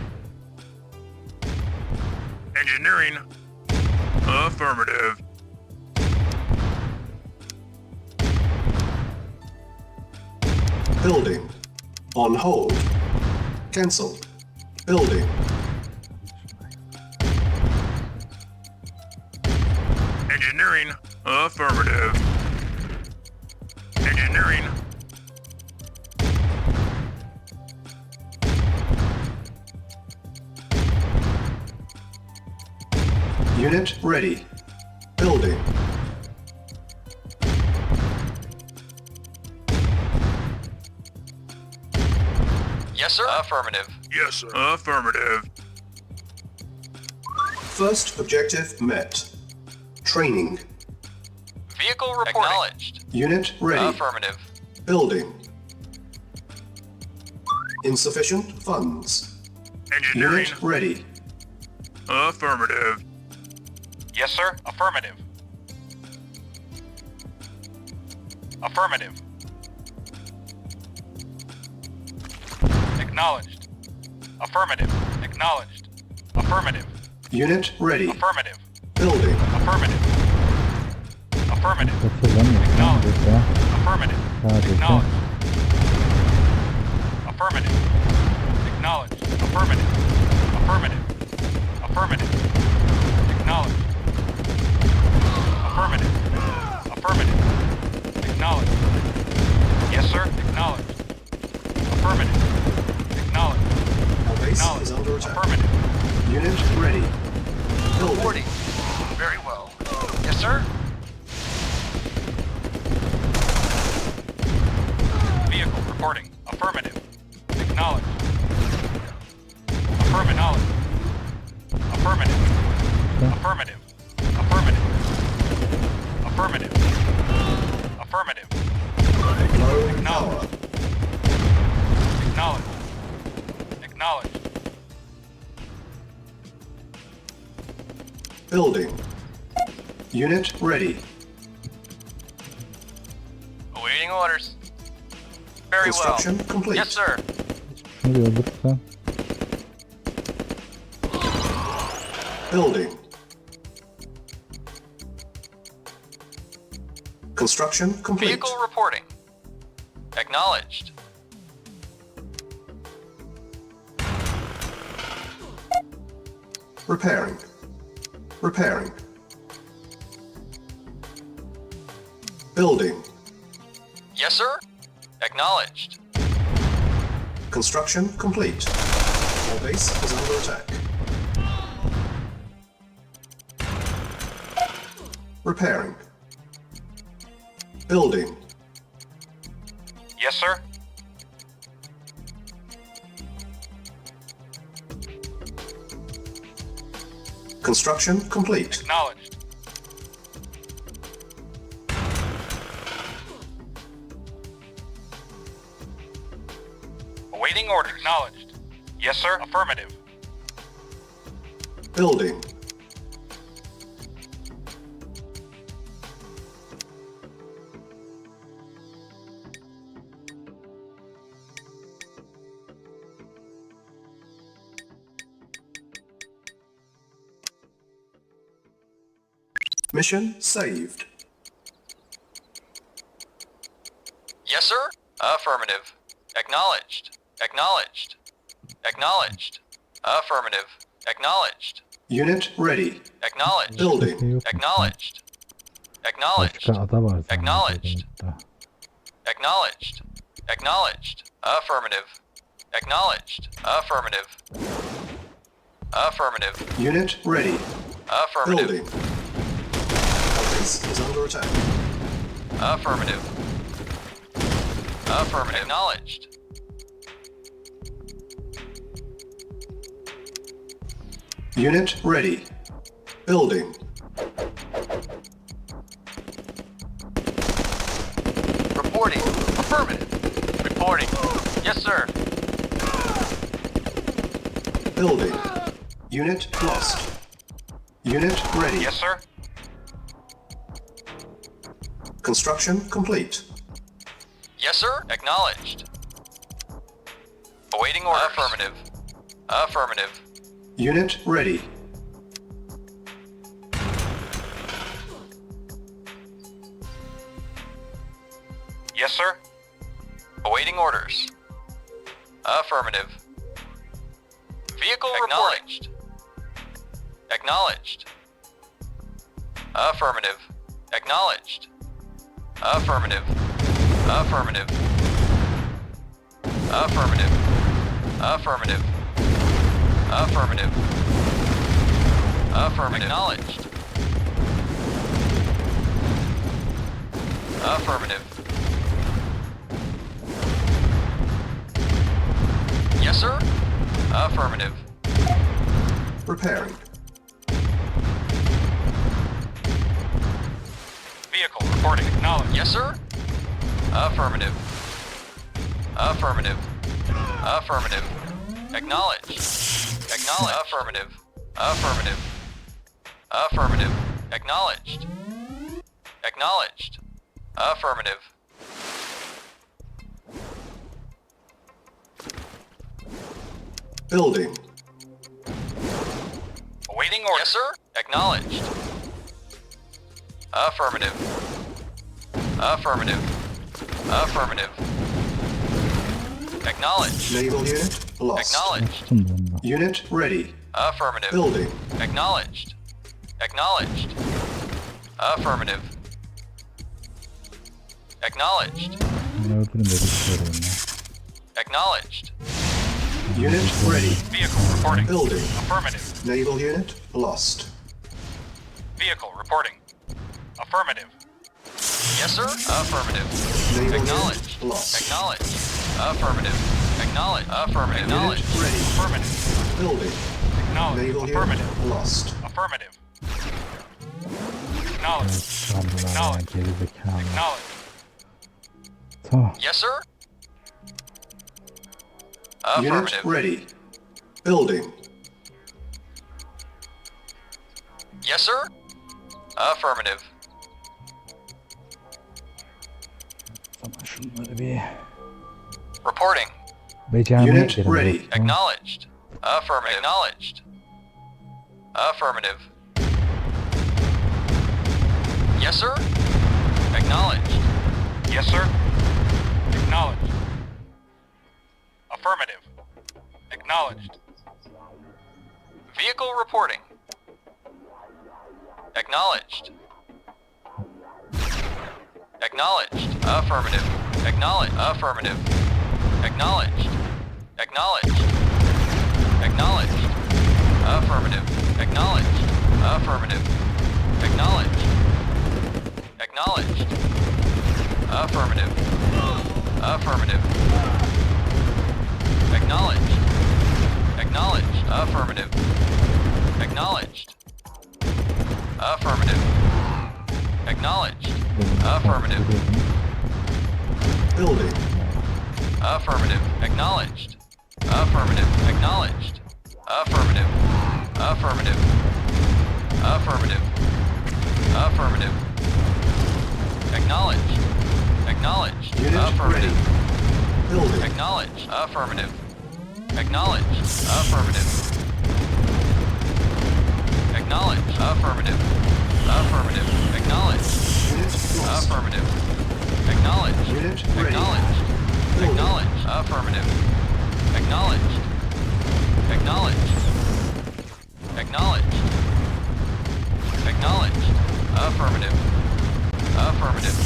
Engineering. Affirmative. Building. On hold. Cancel. Building. Engineering. Affirmative. Engineering. Unit ready. Building. Yes, sir. Affirmative. Yes, sir. Affirmative. First objective met. Training. Vehicle reporting. Acknowledged. Unit ready. Affirmative. Building. Insufficient funds. Engineering. Unit ready. Affirmative. Yes, sir. Affirmative. Affirmative. Acknowledged. Affirmative. Acknowledged. Affirmative. Unit ready. Affirmative. Building. Affirmative. Affirmative. hatırlamıyorum. Acknowledged. Burada Affirmative. sadece Acknowledged. Affirmative. Acknowledged. Affirmative. Affirmative. Affirmative. Acknowledged. Affirmative. Affirmative. Acknowledged. Yes, sir. Acknowledged. Affirmative. Acknowledged. Our base Acknowledged. is under attack. Affirmative. Unit ready. Building. Reporting. Very well. Yes, sir. Vehicle reporting. Affirmative. Acknowledged. Affirmative. Affirmative. Affirmative. Affirmative. Affirmative. Affirmative. Low power. Acknowledged. Acknowledged. Building. Unit ready. Awaiting orders. Very well. Construction complete. Yes, sir. şunu bir öldürsen. Building. Construction complete. Vehicle reporting. Acknowledged. Repairing. Repairing. Building. Yes, sir. Acknowledged. Construction complete. Our base is under attack. Repairing. Building. Yes, sir. Construction complete. Acknowledged. Awaiting orders. Acknowledged. Yes, sir. Affirmative. Building. Mission saved. Yes, sir. Affirmative. Acknowledged. Acknowledged. Acknowledged. Affirmative. Acknowledged. Unit ready. Acknowledged. Building. Şey yok. Acknowledged. Acknowledged. Başka ada var zannediyordum Acknowledged. burada. Acknowledged. Acknowledged. Affirmative. Acknowledged. Affirmative. Affirmative. Unit ready. Affirmative. Building. Our base is under attack. Affirmative. Affirmative. Acknowledged. Unit ready. Building. Reporting. Affirmative. Reporting. Yes, sir. Building. Unit lost. Unit ready. Yes, sir. Construction complete. Yes, sir. Acknowledged. Awaiting orders. Affirmative. Affirmative. Unit ready. Yes, sir. Awaiting orders. Affirmative. Vehicle acknowledged. Acknowledged. Affirmative. Acknowledged. Affirmative. Affirmative. Affirmative. Affirmative. Affirmative. Affirmative. Acknowledged. Affirmative. Yes, sir. Affirmative. Repairing. Vehicle reporting acknowledged. Yes, sir. Affirmative. Affirmative. Affirmative. Acknowledged. Acknowledged. Affirmative. Affirmative. Affirmative. Acknowledged. Acknowledged. Affirmative. Building. Awaiting order. Yes, sir. Acknowledged. Affirmative. Affirmative. Affirmative. Acknowledged. Naval unit lost. Acknowledged. Altında. Unit ready. Affirmative. Building. Acknowledged. Acknowledged. Affirmative. Acknowledged. Beni öldürün de istiyorum ya. Acknowledged. Unit ready. Vehicle reporting. Building. Affirmative. Naval unit lost. Vehicle reporting. Affirmative. Yes, sir. Affirmative. Naval Acknowledged. unit lost. Acknowledged. Affirmative. Acknowledged. Affirmative. Unit Acknowledged. ready. Affirmative. Building. Acknowledged. Naval Affirmative. unit lost. Affirmative. Acknowledged. Sandılar ya gerizekalı. Acknowledged. Tamam. Yes, sir. Unit Affirmative. ready. Building. Yes, sir. Affirmative. Tamam şunları bir Reporting. becermeye Unit gidelim. ready. dostum. Acknowledged. Affirmative. Acknowledged. Affirmative. Yes, sir. Acknowledged. Yes, sir. Acknowledged. Affirmative. Acknowledged. Vehicle reporting. Acknowledged. Acknowledged. Affirmative. Acknowledged. Affirmative. Acknowledged. Acknowledged. Acknowledged. Affirmative. Acknowledged. Affirmative. Acknowledged. Acknowledged. Affirmative. Affirmative. Acknowledged. Acknowledged. Affirmative. Acknowledged. Affirmative. Acknowledged. Affirmative. Building. Affirmative. Acknowledged. Affirmative. Acknowledged. Affirmative. Affirmative. Affirmative. Affirmative. Acknowledged. Acknowledged. Unit Affirmative. ready. Building. Acknowledged. Affirmative. Acknowledged. Affirmative. Acknowledged. Affirmative. Affirmative. Acknowledged. Unit lost. Affirmative. Acknowledged. Unit ready. Acknowledged. Building. Acknowledged. Affirmative. Acknowledged. Acknowledged. Acknowledged. Acknowledged. Affirmative. Affirmative.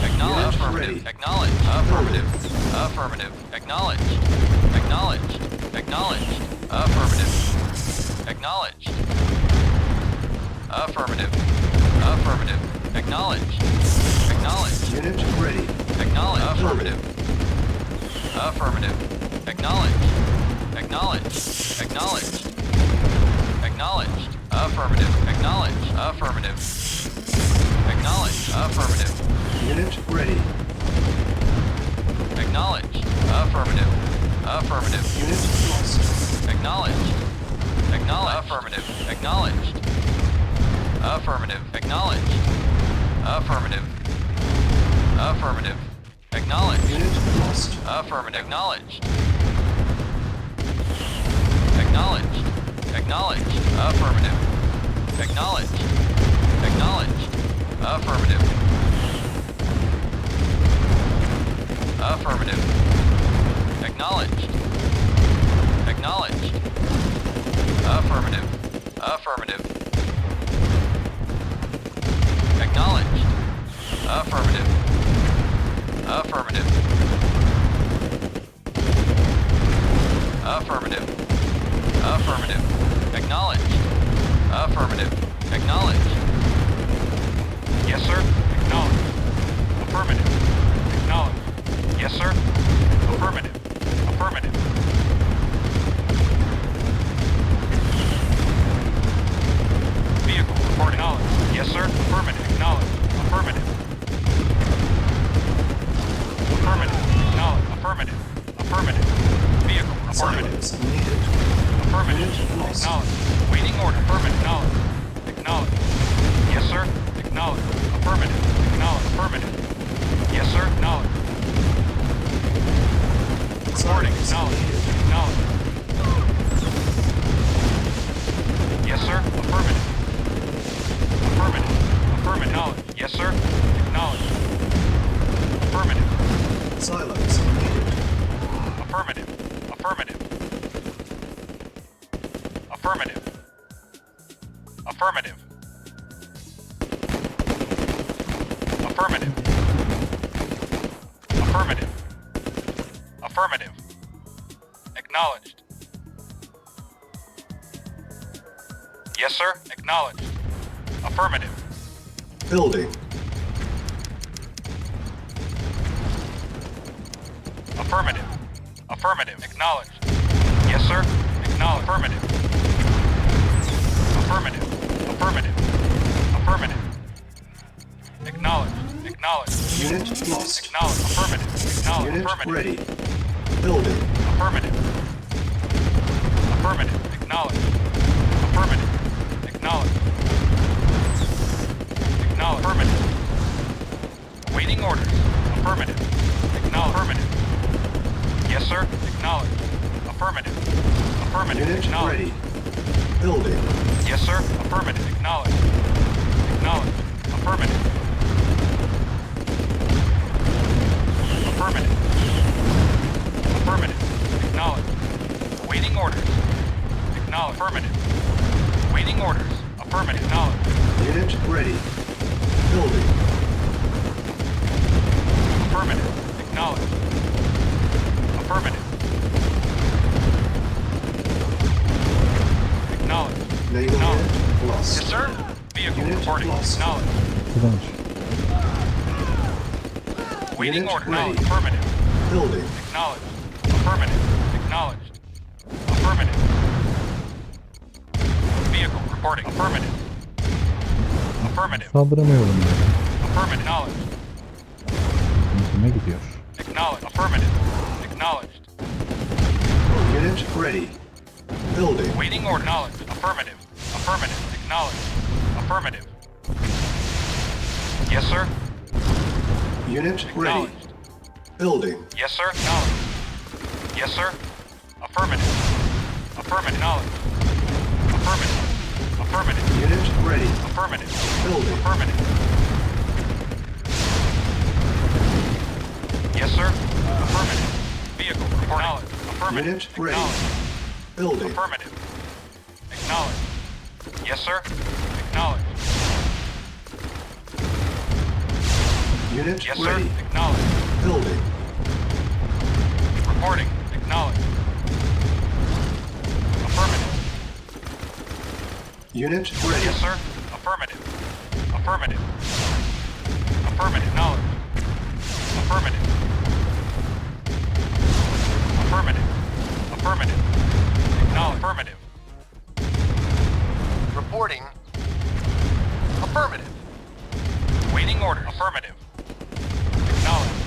Acknowledge. Unit Affirmative. ready. Acknowledge. Affirmative. Affirmative. Acknowledge. Acknowledged. Acknowledged. Affirmative. Acknowledged. Affirmative. Affirmative. Acknowledged. Acknowledged. Unit ready. Acknowledge. Affirmative. Affirmative. Acknowledge. Acknowledge. Acknowledged. Acknowledged. Affirmative. Acknowledge. Affirmative. Acknowledge. Affirmative. Unit ready. Acknowledge. Affirmative. Affirmative. Unit lost. Acknowledged. Acknowledge. Affirmative. Acknowledged. Affirmative. Acknowledged. Affirmative. Affirmative. Acknowledged. Unit lost. Affirmative. Acknowledged. Acknowledged. Acknowledged. Affirmative. Acknowledged. Acknowledged. Affirmative. Affirmative. Acknowledged. Acknowledged. Affirmative. Affirmative. Acknowledged. Affirmative. Affirmative. Affirmative. Affirmative. Acknowledged. Affirmative. Acknowledged. Yes, sir. Acknowledged. Affirmative. Acknowledged. Yes, sir. Affirmative. Affirmative. Vehicle reporting. Acknowledged. Yes, sir. Affirmative. Acknowledged. Affirmative. Affirmative. Acknowledged. Affirmative. Affirmative. Vehicle reporting. Silence needed. Affirmative. Unit lost. Acknowledged. Waiting order. Affirmative. Acknowledged. Acknowledged. Yes, sir. Acknowledged. Affirmative. Acknowledged. Affirmative. Yes, sir. Acknowledged. Reporting. Silence Acknowledged. needed. Acknowledged. Yes, sir. Affirmative. Affirmative. Affirmative. Acknowledged. Yes, sir. Acknowledged. Affirmative. Silence needed. Affirmative. Affirmative. Affirmative. Affirmative. Affirmative. Affirmative. Affirmative. Acknowledged. Yes, sir. Acknowledged. Affirmative. Building. Affirmative. Affirmative. Acknowledged. Yes, sir. Acknowledged. Affirmative. Affirmative. Affirmative. Affirmative. Acknowledged. Acknowledged. Unit lost. Acknowledged. Affirmative. Acknowledged. Unit Affirmative. ready. Building. Affirmative. Affirmative. Acknowledged. Affirmative. Acknowledged. Acknowledged. Affirmative. Waiting orders. Affirmative. Acknowledged. Affirmative. Yes, sir. Acknowledged. Affirmative. Affirmative. Unit Acknowledged. ready. Building. Yes, sir. Affirmative. Acknowledged. Acknowledged. Affirmative. Affirmative. Affirmative. Acknowledged. Waiting orders. Acknowledged. Affirmative. Waiting orders. Affirmative. Acknowledged. Unit ready. Building. Affirmative. Acknowledged. Affirmative. Acknowledged. Naval Acknowledged. unit lost. Yes, sir. Vehicle Unit reporting. lost. Acknowledged. Güzelmiş. Waiting Unit order. ready. Acknowledged. Affirmative. Building. Acknowledged. Affirmative. Acknowledged. Affirmative. Vehicle reporting. Affirmative. Affirmative. Saldıramıyorum böyle. Affirmative. Acknowledged. Kime gidiyor? Acknowledged. Affirmative. Acknowledged. Unit ready. Building. Waiting order. Acknowledged. Affirmative. Affirmative. Acknowledged. Affirmative. Yes, sir. Unit ready. Acknowledged. Building. Yes, sir. Acknowledged. Yes, sir. Affirmative. Affirmative. Acknowledged. Affirmative. Affirmative. Unit ready. Affirmative. Building. Affirmative. Yes, sir. Affirmative. Vehicle reporting. Affirmative. Unit ready. Acknowledged. Building. Affirmative. Acknowledged. Yes, sir. Acknowledged. Unit Yes, sir. ready. Acknowledged. Building. Reporting. Acknowledged. Affirmative. Unit ready. Yes, sir. Affirmative. Affirmative. Affirmative. Acknowledged. Affirmative. Affirmative. Affirmative. Acknowledged. Affirmative. Reporting. Affirmative. Waiting order. Affirmative. Acknowledged.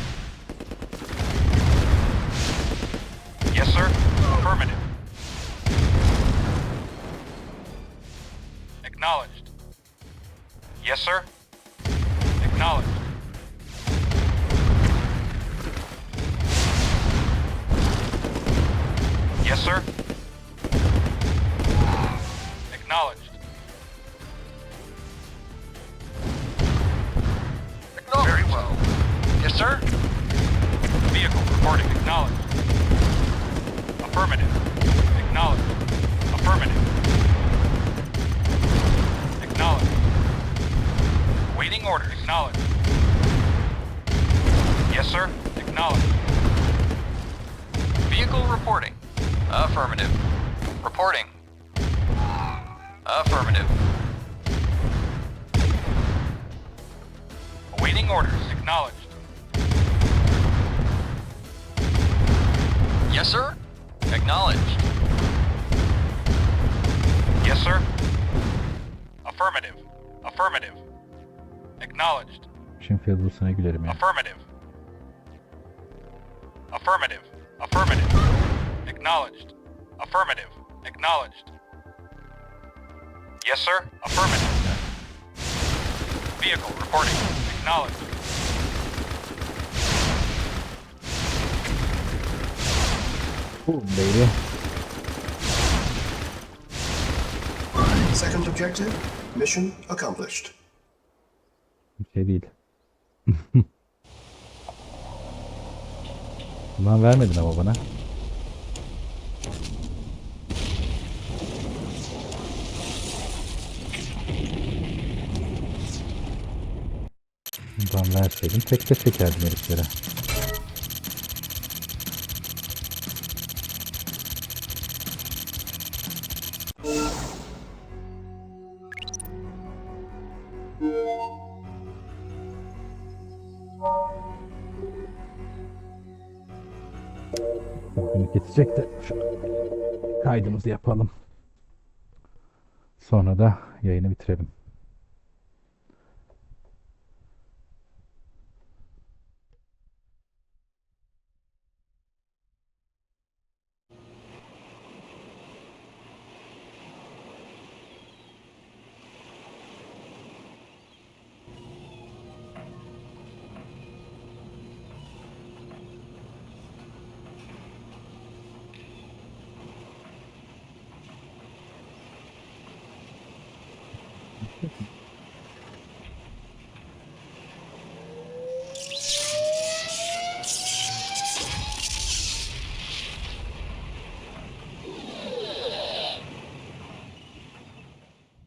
Yes, sir. Affirmative. Acknowledged. Yes, sir. Acknowledged. Yes, sir. Acknowledged. Very well. Yes, sir. Vehicle reporting. Acknowledged. Affirmative. Acknowledged. Affirmative. Acknowledged. Waiting order. Acknowledged. Yes, sir. Acknowledged. Vehicle reporting. Affirmative. Reporting. Affirmative. Awaiting orders. Acknowledged. Yes, sir. Acknowledged. Yes, sir. Affirmative. Affirmative. Acknowledged. Şimdi fiyatlusuna gülerim ya. Affirmative. Affirmative. Affirmative. Acknowledged. Affirmative. Acknowledged. Yes, sir. Affirmative. Vehicle reporting. Acknowledged. Boom baby. Second objective, mission accomplished. Bir şey değil. Ulan vermedin ama bana. Bundan verseydim tek de çekerdim heriflere. Bunu kesecek de şu kaydımızı yapalım. Sonra da yayını bitirelim.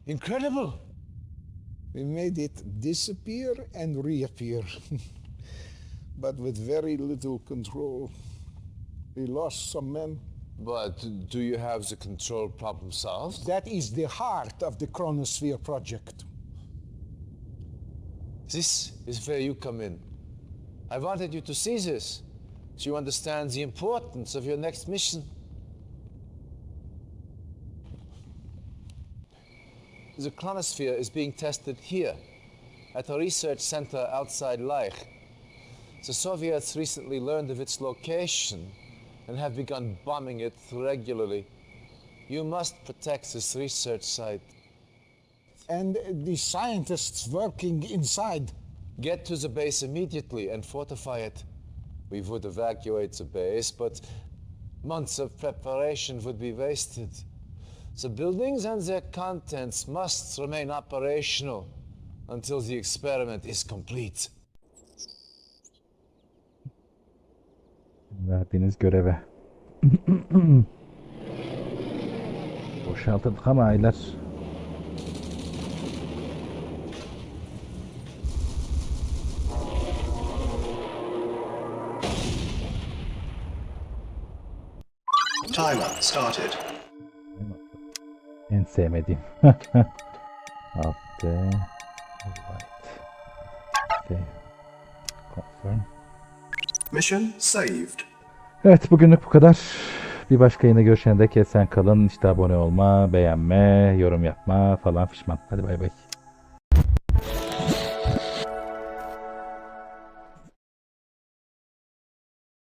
Incredible! We made it disappear and reappear, but with very little control. We lost some men. But do you have the control problem solved? That is the heart of the Chronosphere project. This is where you come in. I wanted you to see this, so you understand the importance of your next mission. The Chronosphere is being tested here, at a research center outside Leich. The Soviets recently learned of its location and have begun bombing it regularly. You must protect this research site. And the scientists working inside. Get to the base immediately and fortify it. We would evacuate the base, but months of preparation would be wasted. The buildings and their contents must remain operational until the experiment is complete. Verdiğiniz göreve. Boşaltıldık ama aylar. Timer started. En sevmediğim. Altta. Right. Save. Confirm. Mission saved. Evet, bugünlük bu kadar. Bir başka yayında görüşene dek esen kalın. İşte abone olma, beğenme, yorum yapma falan fişman. Hadi bay bay.